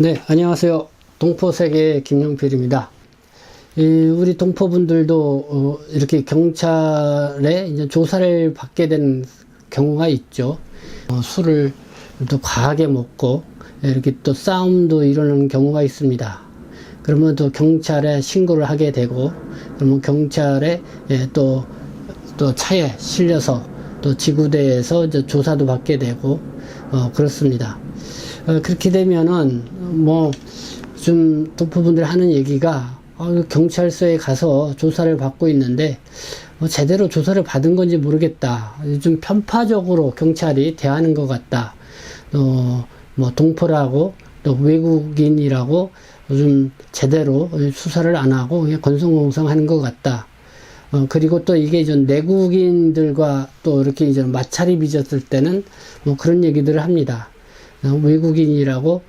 네, 안녕하세요. 동포세계 김용필입니다. 우리 동포분들도 이렇게 경찰에 이제 조사를 받게 된 경우가 있죠. 술을 또 과하게 먹고 이렇게 또 싸움도 일어나는 경우가 있습니다. 그러면 또 경찰에 신고를 하게 되고, 그러면 경찰에 또 차에 실려서 또 지구대에서 이제 조사도 받게 되고 그렇습니다. 그렇게 되면은 좀 동포분들 하는 얘기가 경찰서에 가서 조사를 받고 있는데 제대로 조사를 받은 건지 모르겠다. 좀 편파적으로 경찰이 대하는 것 같다. 동포라고 또 외국인이라고 좀 제대로 수사를 안 하고 그냥 건성건성하는 것 같다. 그리고 또 이게 좀 내국인들과 또 이렇게 이제 마찰이 빚었을 때는 그런 얘기들을 합니다. 외국인이라고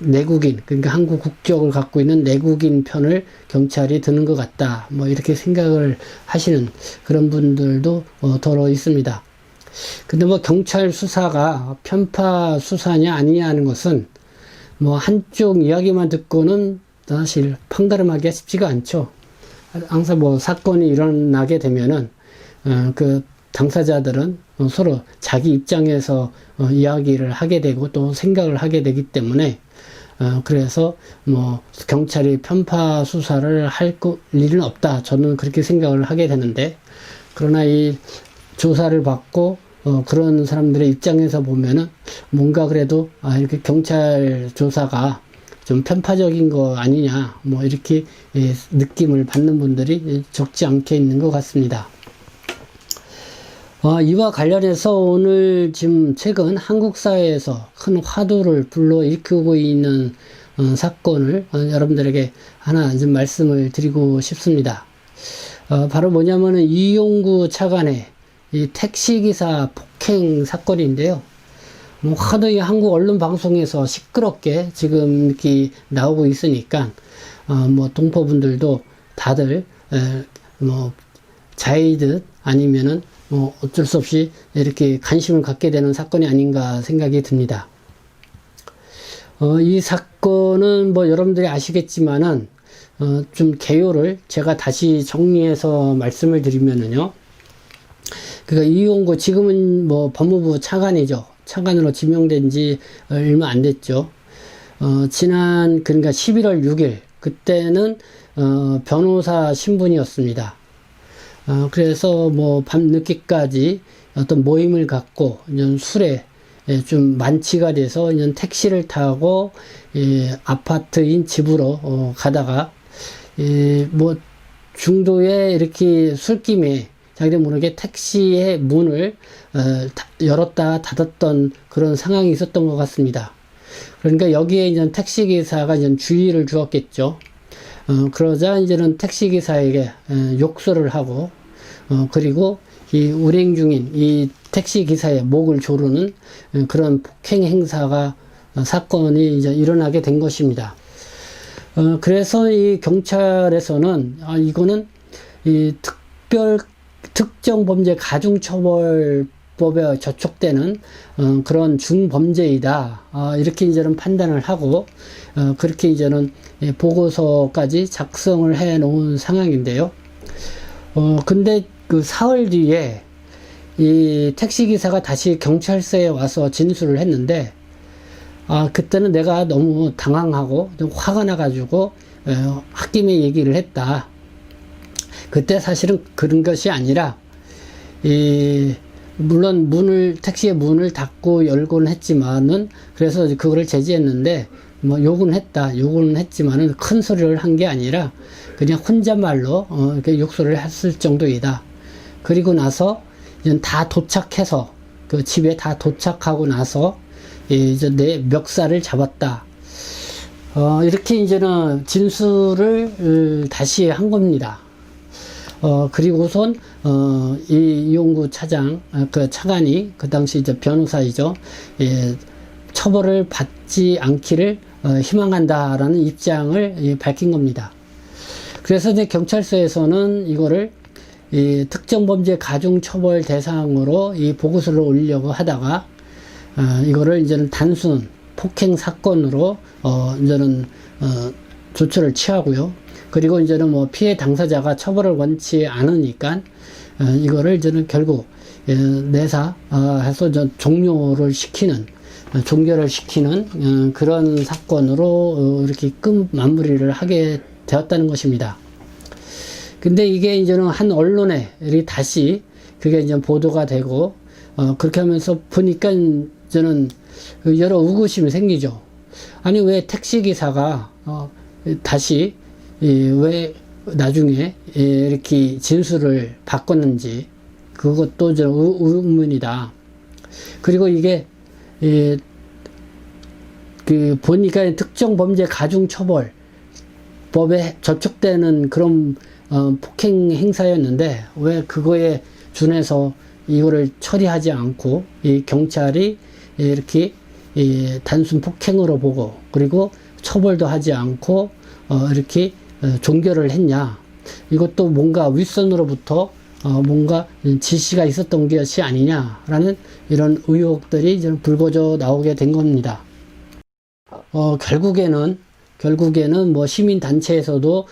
내국인, 그러니까 한국 국적을 갖고 있는 내국인 편을 경찰이 드는 것 같다. 이렇게 생각을 하시는 그런 분들도 더러 있습니다. 근데 경찰 수사가 편파 수사냐 아니냐 하는 것은 한쪽 이야기만 듣고는 사실 판가름하기가 쉽지가 않죠. 항상 사건이 일어나게 되면은 그 당사자들은 서로 자기 입장에서 이야기를 하게 되고 또 생각을 하게 되기 때문에 그래서 경찰이 편파 수사를 할 일은 없다. 저는 그렇게 생각을 하게 되는데, 그러나 이 조사를 받고 그런 사람들의 입장에서 보면은 뭔가 그래도 이렇게 경찰 조사가 좀 편파적인 거 아니냐 이렇게 느낌을 받는 분들이 적지 않게 있는 것 같습니다. 이와 관련해서 오늘 지금 최근 한국 사회에서 큰 화두를 불러일으키고 있는 사건을 여러분들에게 하나 좀 말씀을 드리고 싶습니다. 바로 뭐냐면은 이용구 차관의 이 택시기사 폭행 사건인데요. 하도 이 한국 언론 방송에서 시끄럽게 지금 이렇게 나오고 있으니까 동포분들도 다들 자의듯 아니면은 어쩔 수 없이 이렇게 관심을 갖게 되는 사건이 아닌가 생각이 듭니다. 이 사건은 여러분들이 아시겠지만은 좀 개요를 제가 다시 정리해서 말씀을 드리면은요. 그러니까 이용구 지금은 법무부 차관이죠. 차관으로 지명된 지 얼마 안 됐죠. 그러니까 11월 6일 그때는 변호사 신분이었습니다. 그래서 밤늦게까지 어떤 모임을 갖고 술에 좀 만취가 돼서 택시를 타고 아파트인 집으로 가다가 중도에 이렇게 술김에 자기들 모르게 택시의 문을 열었다 닫았던 그런 상황이 있었던 것 같습니다. 그러니까 여기에 이제 택시기사가 이제 주의를 주었겠죠. 그러자 이제는 택시기사에게 욕설을 하고 그리고 이 운행 중인 이 택시기사의 목을 조르는 그런 폭행 행사가 사건이 이제 일어나게 된 것입니다. 그래서 이 경찰에서는 이거는 이 특정범죄 가중처벌법에 저촉되는 그런 중범죄이다. 이렇게 이제는 판단을 하고 그렇게 이제는 보고서까지 작성을 해 놓은 상황인데요. 근데 그 사흘 뒤에 이 택시기사가 다시 경찰서에 와서 진술을 했는데, 그때는 내가 너무 당황하고 좀 화가 나가지고 홧김에 얘기를 했다. 그때 사실은 그런 것이 아니라 물론 택시의 문을 닫고 열곤 했지만은, 그래서 그거를 제지했는데 욕은 했지만은 큰 소리를 한 게 아니라 그냥 혼잣말로 욕설을 했을 정도이다. 그리고 나서 이제 다 도착해서 그 집에 다 도착하고 나서 이제 내 멱살을 잡았다. 이렇게 이제는 진술을 다시 한 겁니다. 그리고선 이용구 차관이 그 당시 이제 변호사이죠. 처벌을 받지 않기를 희망한다라는 입장을 밝힌 겁니다. 그래서 이제 경찰서에서는 이거를 이 특정범죄 가중처벌 대상으로 이 보고서를 올리려고 하다가 이거를 이제는 단순 폭행 사건으로 이제는 조처를 취하고요. 그리고 이제는 뭐 피해 당사자가 처벌을 원치 않으니까 이거를 이제는 결국 내사 해서 종료를 시키는, 종결을 시키는 그런 사건으로 이렇게 끝 마무리를 하게 되었다는 것입니다. 근데 이게 이제는 한 언론에 다시 그게 이제 보도가 되고 그렇게 하면서 보니까 저는 여러 의구심이 생기죠. 아니 왜 택시기사가 다시 왜 나중에 이렇게 진술을 바꿨는지 그것도 좀 의문이다. 그리고 이게 그 보니까 특정범죄 가중처벌법에 저촉되는 그런 폭행 행사였는데 왜 그거에 준해서 이거를 처리하지 않고 이 경찰이 이렇게 단순 폭행으로 보고 그리고 처벌도 하지 않고 이렇게 종결을 했냐. 이것도 뭔가 윗선으로부터 뭔가 지시가 있었던 것이 아니냐라는 이런 의혹들이 이제 불거져 나오게 된 겁니다. 결국에는 뭐 시민단체에서도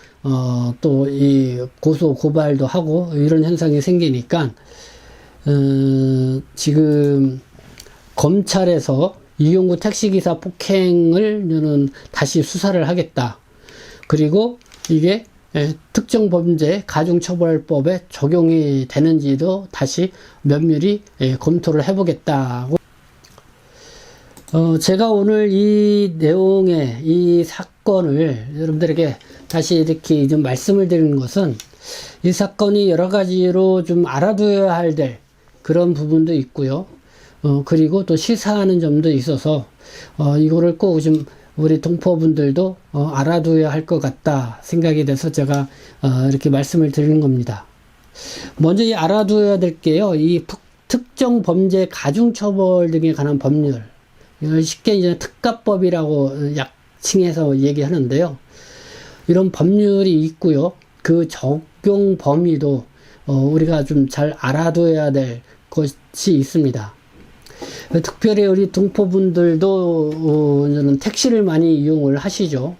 또 이 고소 고발도 하고 이런 현상이 생기니까 지금 검찰에서 이용구 택시기사 폭행을 저는 다시 수사를 하겠다. 그리고 이게 특정범죄 가중처벌법에 적용이 되는지도 다시 면밀히 검토를 해보겠다고. 제가 오늘 이 내용의 이 사건을 여러분들에게 다시 이렇게 좀 말씀을 드리는 것은 이 사건이 여러 가지로 좀 알아둬야 될 그런 부분도 있고요. 그리고 또 시사하는 점도 있어서 이거를 꼭 좀 우리 동포분들도 알아둬야 할 것 같다 생각이 돼서 제가 이렇게 말씀을 드리는 겁니다. 먼저 이 알아둬야 될 게요. 이 특정 범죄 가중처벌 등에 관한 법률, 이걸 쉽게 이제 특가법이라고 약칭해서 얘기하는데요. 이런 법률이 있고요. 그 적용 범위도 우리가 좀 잘 알아둬야 될 것이 있습니다. 특별히 우리 동포분들도 저는 택시를 많이 이용을 하시죠.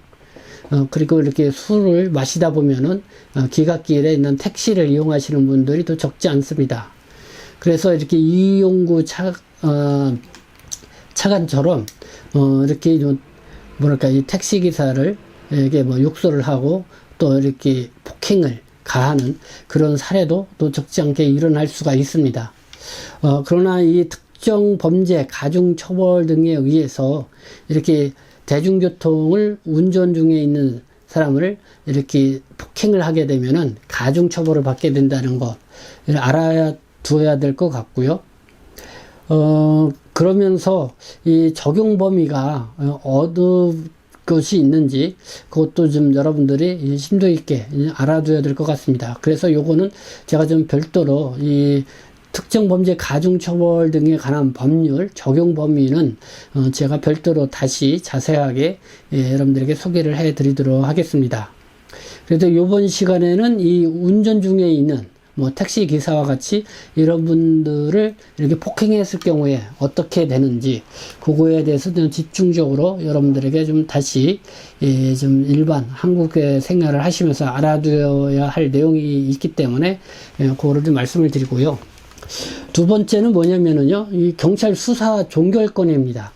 그리고 이렇게 술을 마시다 보면은 기갓길에 있는 택시를 이용하시는 분들이 또 적지 않습니다. 그래서 이렇게 이용구 차관처럼 이렇게 좀 뭐랄까 이 택시 기사를 이게 뭐 욕설을 하고 또 이렇게 폭행을 가하는 그런 사례도 또 적지 않게 일어날 수가 있습니다. 그러나 이 특정 범죄 가중 처벌 등에 의해서 이렇게 대중교통을 운전 중에 있는 사람을 이렇게 폭행을 하게 되면은 가중 처벌을 받게 된다는 것 알아야 두어야 될 것 같고요. 그러면서 이 적용 범위가 어느 것이 있는지 그것도 좀 여러분들이 심도 있게 알아둬야 될 것 같습니다. 그래서 요거는 제가 좀 별도로 이 특정 범죄 가중 처벌 등에 관한 법률 적용 범위는 제가 별도로 다시 자세하게 여러분들에게 소개를 해 드리도록 하겠습니다. 그래도 이번 시간에는 이 운전 중에 있는 뭐 택시 기사와 같이 이런 분들을 이렇게 폭행했을 경우에 어떻게 되는지 그거에 대해서 좀 집중적으로 여러분들에게 좀 다시 좀 일반 한국의 생활을 하시면서 알아두어야 할 내용이 있기 때문에 그거를 좀 말씀을 드리고요. 두 번째는 뭐냐면은요, 이 경찰 수사 종결권입니다.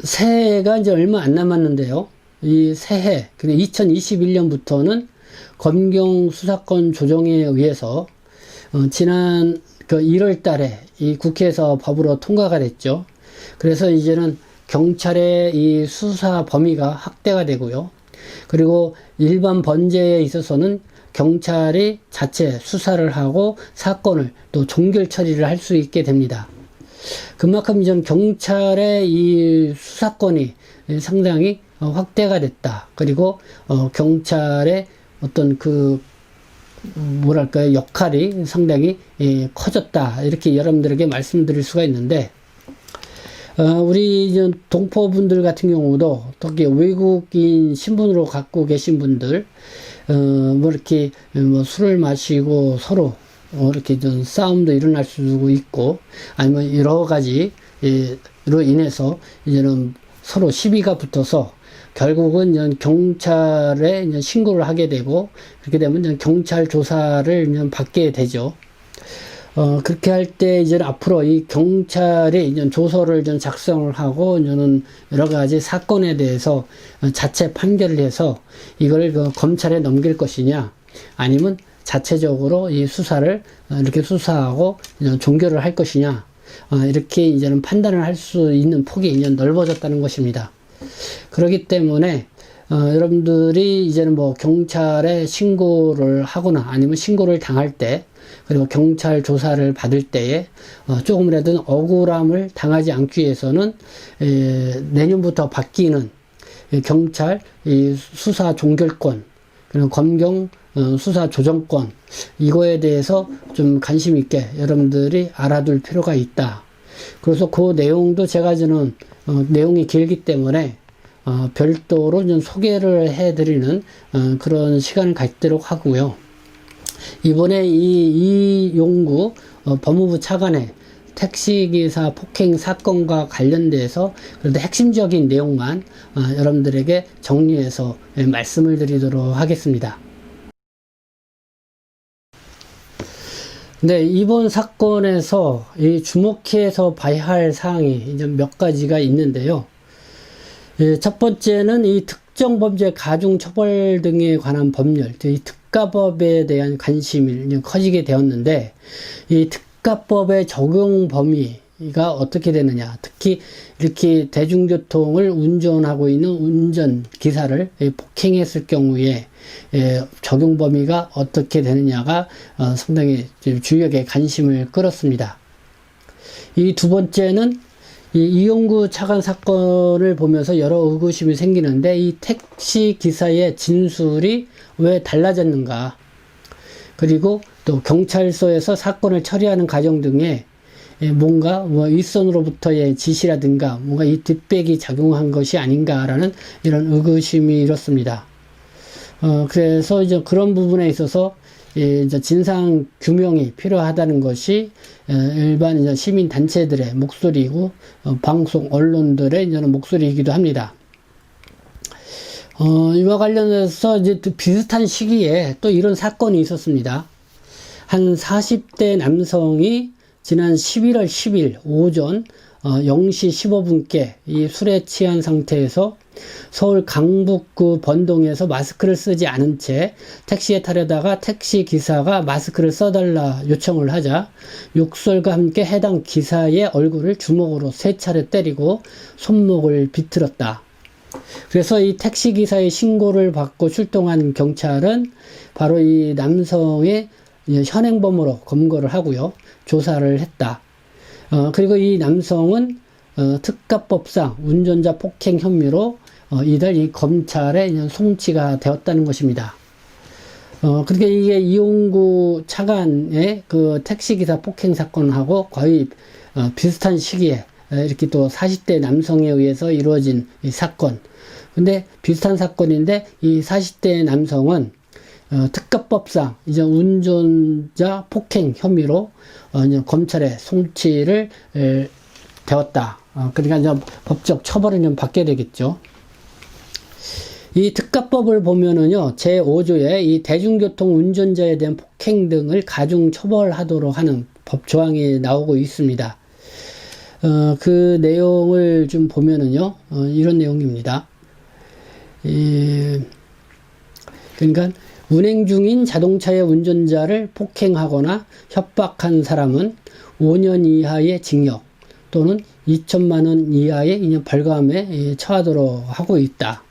새해가 이제 얼마 안 남았는데요. 이 새해, 2021년부터는 검경 수사권 조정에 의해서 지난 그 1월 달에 이 국회에서 법으로 통과가 됐죠. 그래서 이제는 경찰의 이 수사 범위가 확대가 되고요. 그리고 일반 범죄에 있어서는 경찰이 자체 수사를 하고 사건을 또 종결 처리를 할 수 있게 됩니다. 그만큼 이제 경찰의 이 수사권이 상당히 확대가 됐다. 그리고 경찰의 어떤 그 뭐랄까요 역할이 상당히 커졌다. 이렇게 여러분들에게 말씀드릴 수가 있는데 우리 이제 동포분들 같은 경우도 특히 외국인 신분으로 갖고 계신 분들 뭐 이렇게 뭐 술을 마시고 서로 이렇게 좀 싸움도 일어날 수도 있고 아니면 여러 가지 인해서 이제는 서로 시비가 붙어서 결국은 이제 경찰에 이제 신고를 하게 되고, 그렇게 되면 이제 경찰 조사를 이제 받게 되죠. 그렇게 할 때 이제 앞으로 이 경찰이 이제 조서를 좀 작성을 하고, 이제는 여러 가지 사건에 대해서 자체 판결을 해서 이걸 그 검찰에 넘길 것이냐, 아니면 자체적으로 이 수사를 이렇게 수사하고 종결을 할 것이냐, 이렇게 이제는 판단을 할 수 있는 폭이 이제 넓어졌다는 것입니다. 그렇기 때문에 여러분들이 이제는 뭐 경찰에 신고를 하거나 아니면 신고를 당할 때, 그리고 경찰 조사를 받을 때에 조금이라도 억울함을 당하지 않기 위해서는 내년부터 바뀌는 경찰 수사 종결권, 그리고 검경 수사 조정권, 이거에 대해서 좀 관심 있게 여러분들이 알아둘 필요가 있다. 그래서 그 내용도 제가 저는 내용이 길기 때문에 별도로 좀 소개를 해드리는 그런 시간을 갖도록 하고요. 이번에 이용구 법무부 차관의 택시기사 폭행 사건과 관련돼서 그래도 핵심적인 내용만 여러분들에게 정리해서 말씀을 드리도록 하겠습니다. 네, 이번 사건에서 주목해서 봐야 할 사항이 이제 몇 가지가 있는데요. 첫 번째는 이 특정범죄 가중처벌 등에 관한 법률, 이 특가법에 대한 관심이 커지게 되었는데, 이 특가법의 적용 범위가 어떻게 되느냐, 특히 이렇게 대중교통을 운전하고 있는 운전기사를 폭행했을 경우에 적용 범위가 어떻게 되느냐가 상당히 주역의 관심을 끌었습니다. 이 두 번째는 이용구 차관 사건을 보면서 여러 의구심이 생기는데, 이 택시 기사의 진술이 왜 달라졌는가, 그리고 또 경찰서에서 사건을 처리하는 과정 등에 뭔가 뭐 윗선으로부터의 지시라든가 뭔가 이 뒷백이 작용한 것이 아닌가라는 이런 의구심이 일었습니다. 그래서 이제 그런 부분에 있어서 이제 진상 규명이 필요하다는 것이 일반 이제 시민 단체들의 목소리이고 방송 언론들의 이제는 목소리이기도 합니다. 이와 관련해서 이제 또 비슷한 시기에 또 이런 사건이 있었습니다. 한 40대 남성이 지난 11월 10일 오전 0시 15분께 이 술에 취한 상태에서 서울 강북구 번동에서 마스크를 쓰지 않은 채 택시에 타려다가 택시 기사가 마스크를 써달라 요청을 하자 욕설과 함께 해당 기사의 얼굴을 주먹으로 3차례 때리고 손목을 비틀었다. 그래서 이 택시 기사의 신고를 받고 출동한 경찰은 바로 이 남성의 현행범으로 검거를 하고요, 조사를 했다. 그리고 이 남성은 특가법상 운전자 폭행 혐의로 이달 이 검찰에 송치가 되었다는 것입니다. 그러니까 이게 이용구 차관의 그 택시기사 폭행 사건하고 거의 비슷한 시기에 이렇게 또 40대 남성에 의해서 이루어진 이 사건. 근데 비슷한 사건인데 이 40대 남성은 특가법상 이제 운전자 폭행 혐의로 이제 검찰에 송치를 되었다. 그러니까 이제 법적 처벌을 좀 받게 되겠죠. 이 특가법을 보면은요, 제5조에 이 대중교통 운전자에 대한 폭행 등을 가중 처벌하도록 하는 법 조항이 나오고 있습니다. 그 내용을 좀 보면은요, 이런 내용입니다. 그러니까 운행 중인 자동차의 운전자를 폭행하거나 협박한 사람은 5년 이하의 징역 또는 2천만 원 이하의 벌금에 처하도록 하고 있다.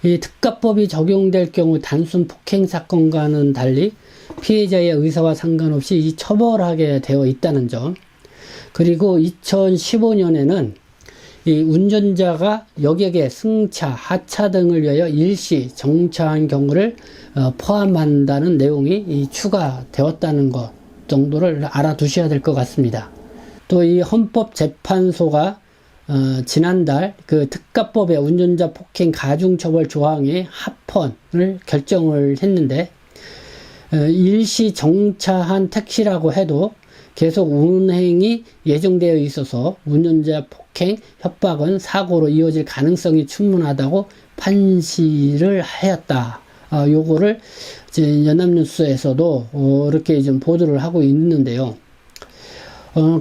이 특가법이 적용될 경우 단순 폭행 사건과는 달리 피해자의 의사와 상관없이 이 처벌하게 되어 있다는 점. 그리고 2015년에는 이 운전자가 여객의 승차, 하차 등을 위하여 일시 정차한 경우를 포함한다는 내용이 추가되었다는 것 정도를 알아두셔야 될 것 같습니다. 또 이 헌법재판소가 지난달 그 특가법의 운전자 폭행 가중처벌 조항의 합헌을 결정을 했는데, 일시 정차한 택시라고 해도 계속 운행이 예정되어 있어서 운전자 폭행, 협박은 사고로 이어질 가능성이 충분하다고 판시를 하였다. 요거를 이제 연합뉴스에서도 이렇게 좀 보도를 하고 있는데요.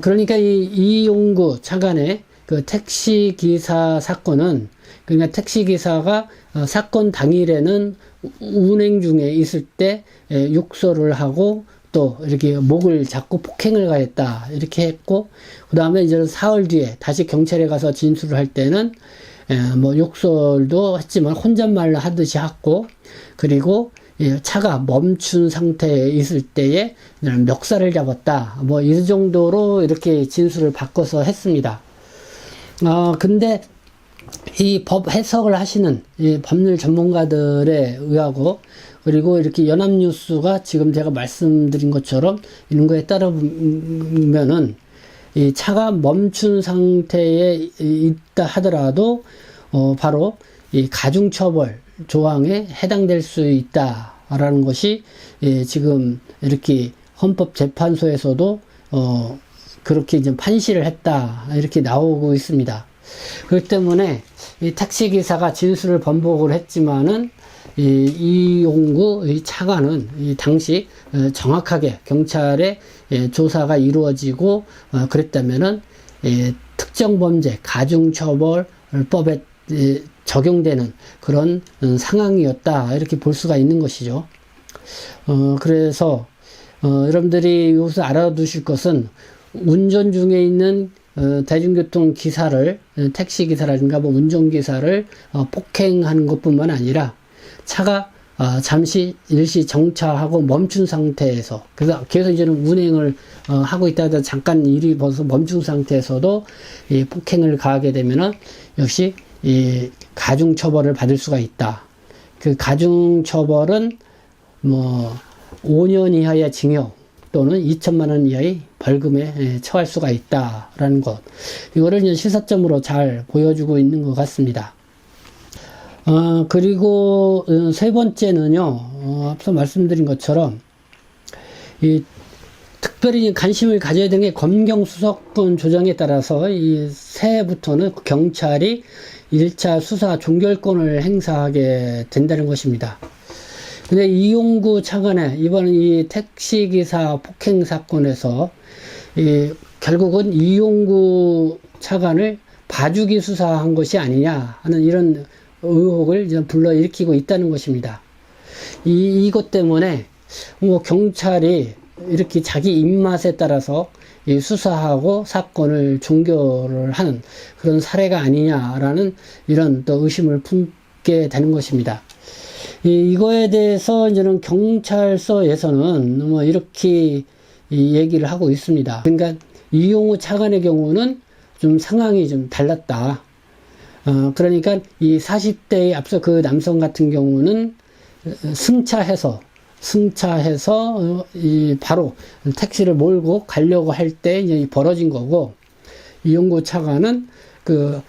그러니까 이 이용구 차관의 그 택시 기사 사건은, 그러니까 택시 기사가 사건 당일에는 운행 중에 있을 때 욕설을 하고 또 이렇게 목을 잡고 폭행을 가했다 이렇게 했고, 그 다음에 이제 사흘 뒤에 다시 경찰에 가서 진술을 할 때는 뭐 욕설도 했지만 혼잣말을 하듯이 했고, 그리고 차가 멈춘 상태에 있을 때에 멱살을 잡았다, 뭐 이 정도로 이렇게 진술을 바꿔서 했습니다. 근데 이 법 해석을 하시는 이 법률 전문가들에 의하고, 그리고 이렇게 연합뉴스가 지금 제가 말씀드린 것처럼 이런 거에 따르면은 이 차가 멈춘 상태에 있다 하더라도 바로 이 가중처벌 조항에 해당될 수 있다라는 것이 지금 이렇게 헌법재판소에서도 그렇게 이제 판시를 했다 이렇게 나오고 있습니다. 그렇기 때문에 이 택시기사가 진술을 번복을 했지만은 이용구 이 차관은 이 당시 정확하게 경찰의 조사가 이루어지고 그랬다면은 특정범죄 가중처벌법에 적용되는 그런 상황이었다 이렇게 볼 수가 있는 것이죠. 그래서 여러분들이 여기서 알아두실 것은, 운전 중에 있는 대중교통 기사를, 택시 기사라든가 뭐 운전기사를 폭행하는 것뿐만 아니라 차가 잠시 일시 정차하고 멈춘 상태에서, 그래서 계속 이제는 운행을 하고 있다가 잠깐 일이 벌써 멈춘 상태에서도 이 폭행을 가하게 되면은 역시 이 가중처벌을 받을 수가 있다. 그 가중처벌은 뭐 5년 이하의 징역 또는 2천만 원 이하의 벌금에 처할 수가 있다라는 것, 이거를 이제 시사점으로 잘 보여주고 있는 것 같습니다. 그리고 세 번째는요, 앞서 말씀드린 것처럼 이 특별히 관심을 가져야 되는 게 검경 수사권 조정에 따라서 이 새해부터는 경찰이 1차 수사 종결권을 행사하게 된다는 것입니다. 근데 이용구 차관의 이번 이 택시기사 폭행 사건에서 결국은 이용구 차관을 봐주기 수사한 것이 아니냐 하는 이런 의혹을 이제 불러일으키고 있다는 것입니다. 이것 때문에 뭐 경찰이 이렇게 자기 입맛에 따라서 수사하고 사건을 종결을 하는 그런 사례가 아니냐라는 이런 또 의심을 품게 되는 것입니다. 이거에 대해서 이제는 경찰서에서는 뭐 이렇게 얘기를 하고 있습니다. 그러니까 이용우 차관의 경우는 좀 상황이 좀 달랐다. 그러니까 이 40대의 앞서 그 남성 같은 경우는 승차해서 바로 택시를 몰고 가려고 할 때 이제 벌어진 거고, 이용구 차관은 그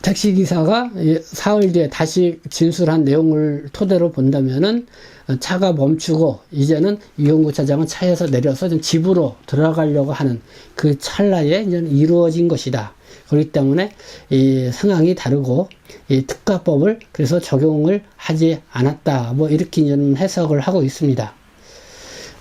택시기사가 사흘 뒤에 다시 진술한 내용을 토대로 본다면은 차가 멈추고 이제는 이용구 차장은 차에서 내려서 좀 집으로 들어가려고 하는 그 찰나에 이제 이루어진 것이다. 그렇기 때문에 이 상황이 다르고 이 특가법을 그래서 적용을 하지 않았다. 뭐 이렇게 이제는 해석을 하고 있습니다.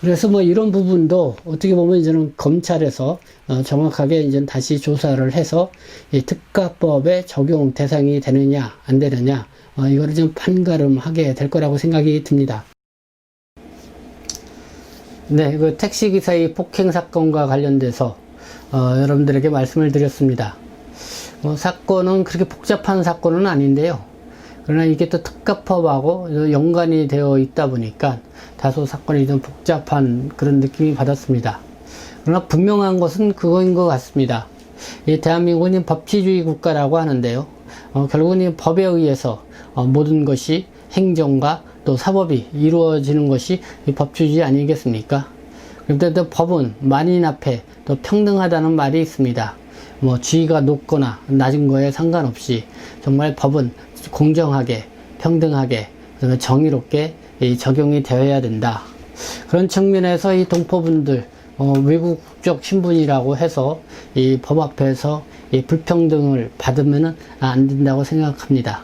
그래서 뭐 이런 부분도 어떻게 보면 이제는 검찰에서 정확하게 이제 다시 조사를 해서 이 특가법의 적용 대상이 되느냐 안 되느냐 이거를 좀 판가름하게 될 거라고 생각이 듭니다. 네, 그 택시기사의 폭행 사건과 관련돼서 여러분들에게 말씀을 드렸습니다. 사건은 그렇게 복잡한 사건은 아닌데요. 그러나 이게 또 특가법하고 연관이 되어 있다 보니까 다소 사건이 좀 복잡한 그런 느낌이 받았습니다. 그러나 분명한 것은 그거인 것 같습니다. 이 대한민국은 법치주의 국가라고 하는데요. 결국은 이 법에 의해서 모든 것이 행정과 또 사법이 이루어지는 것이 이 법치주의 아니겠습니까? 그런데 또 법은 만인 앞에 또 평등하다는 말이 있습니다. 뭐 지위가 높거나 낮은 거에 상관없이 정말 법은 공정하게 평등하게 그다음에 정의롭게 적용이 되어야 된다. 그런 측면에서 이 동포분들 외국적 신분이라고 해서 이 법 앞에서 이 불평등을 받으면 안 된다고 생각합니다.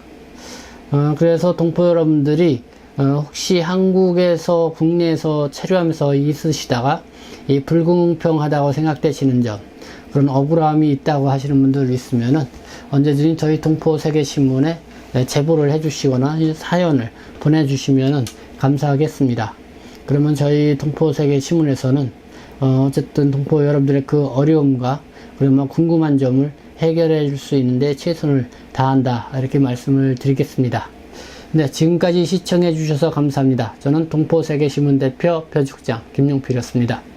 그래서 동포 여러분들이 혹시 한국에서 국내에서 체류하면서 있으시다가 이 불공평하다고 생각되시는 점, 그런 억울함이 있다고 하시는 분들 있으면은 언제든지 저희 동포세계신문에 제보를 해주시거나 사연을 보내주시면은 감사하겠습니다. 그러면 저희 동포세계신문에서는 어쨌든 동포 여러분들의 그 어려움과 그러면 궁금한 점을 해결해 줄 수 있는데 최선을 다한다, 이렇게 말씀을 드리겠습니다. 네, 지금까지 시청해 주셔서 감사합니다. 저는 동포세계신문 대표 표죽장 김용필이었습니다.